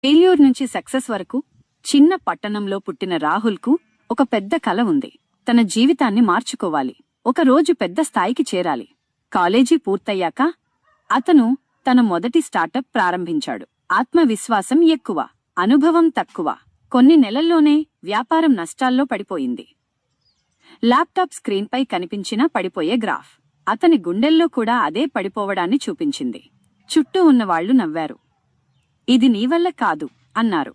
Failure నుంచి success వరకు చిన్న పట్టణంలో పుట్టిన రాహుల్కు ఒక పెద్ద కల ఉంది. తన జీవితాన్ని మార్చుకోవాలి, ఒక రోజు పెద్ద స్థాయికి చేరాలి. కాలేజీ పూర్తయ్యాక అతను తన మొదటి స్టార్టప్ ప్రారంభించాడు. ఆత్మవిశ్వాసం ఎక్కువ, అనుభవం తక్కువ. కొన్ని నెలల్లోనే వ్యాపారం నష్టాల్లో పడిపోయింది. ల్యాప్టాప్ స్క్రీన్పై కనిపించిన పడిపోయే గ్రాఫ్ అతని గుండెల్లో కూడా అదే పడిపోవడాన్ని చూపించింది. చుట్టూ ఉన్నవాళ్లు నవ్వారు. ఇది నీవల్ల కాదు అన్నారు.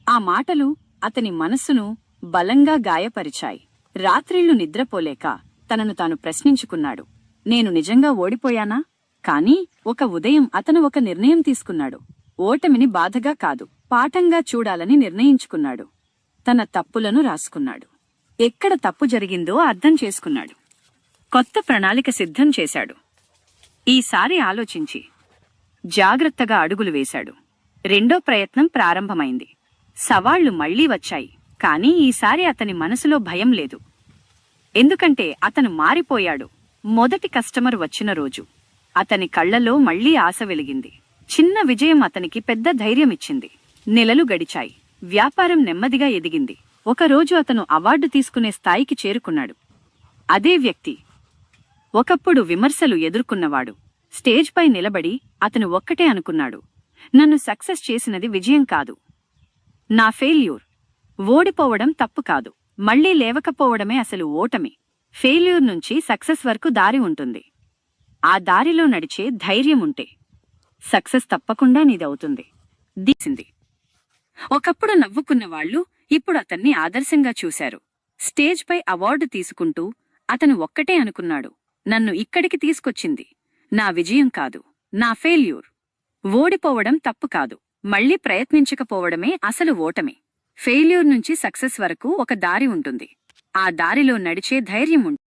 ఆ మాటలు అతని మనస్సును బలంగా గాయపరిచాయి. రాత్రిళ్లు నిద్రపోలేక తనను తాను ప్రశ్నించుకున్నాడు, నేను నిజంగా ఓడిపోయానా? కాని ఒక ఉదయం అతను ఒక నిర్ణయం తీసుకున్నాడు. ఓటమిని బాధగా కాదు, పాఠంగా చూడాలని నిర్ణయించుకున్నాడు. తన తప్పులను రాసుకున్నాడు. ఎక్కడ తప్పు జరిగిందో అర్థం చేసుకున్నాడు. కొత్త ప్రణాళిక సిద్ధం చేశాడు. ఈసారి ఆలోచించి జాగ్రత్తగా అడుగులు వేశాడు. రెండో ప్రయత్నం ప్రారంభమైంది. సవాళ్లు మళ్లీ వచ్చాయి. కాని ఈసారి అతని మనసులో భయం లేదు. ఎందుకంటే అతను మారిపోయాడు. మొదటి కస్టమర్ వచ్చిన రోజు అతని కళ్లలో మళ్లీ ఆశ వెలిగింది. చిన్న విజయం అతనికి పెద్ద ధైర్యమిచ్చింది. నెలలు గడిచాయి. వ్యాపారం నెమ్మదిగా ఎదిగింది. ఒకరోజు అతను అవార్డు తీసుకునే స్థాయికి చేరుకున్నాడు. అదే వ్యక్తి ఒకప్పుడు విమర్శలు ఎదుర్కొన్నవాడు స్టేజ్పై నిలబడి అతను ఒక్కటే అనుకున్నాడు, నన్ను సక్సెస్ చేసినది విజయం కాదు, నా ఫెయిల్యూర్. ఓడిపోవడం తప్పు కాదు, మళ్లీ లేవకపోవడమే అసలు ఓటమి. ఫెయిల్యూర్ నుంచి సక్సెస్ వరకు దారి ఉంటుంది. ఆ దారిలో నడిచే ధైర్యం ఉంటే సక్సెస్ తప్పకుండా నీదవుతుంది. దీసింది. ఒకప్పుడు నవ్వుకున్నవాళ్లు ఇప్పుడు అతన్ని ఆదర్శంగా చూశారు. స్టేజ్పై అవార్డు తీసుకుంటూ అతను ఒక్కటే అనుకున్నాడు, నన్ను ఇక్కడికి తీసుకొచ్చింది నా విజయం కాదు, నా ఫెయిల్యూర్. ఓడిపోవడం తప్పు కాదు, మళ్లీ ప్రయత్నించకపోవడమే అసలు ఓటమి. ఫెయిల్యూర్ నుంచి సక్సెస్ వరకు ఒక దారి ఉంటుంది. ఆ దారిలో నడిచే ధైర్యం ఉంటుంది.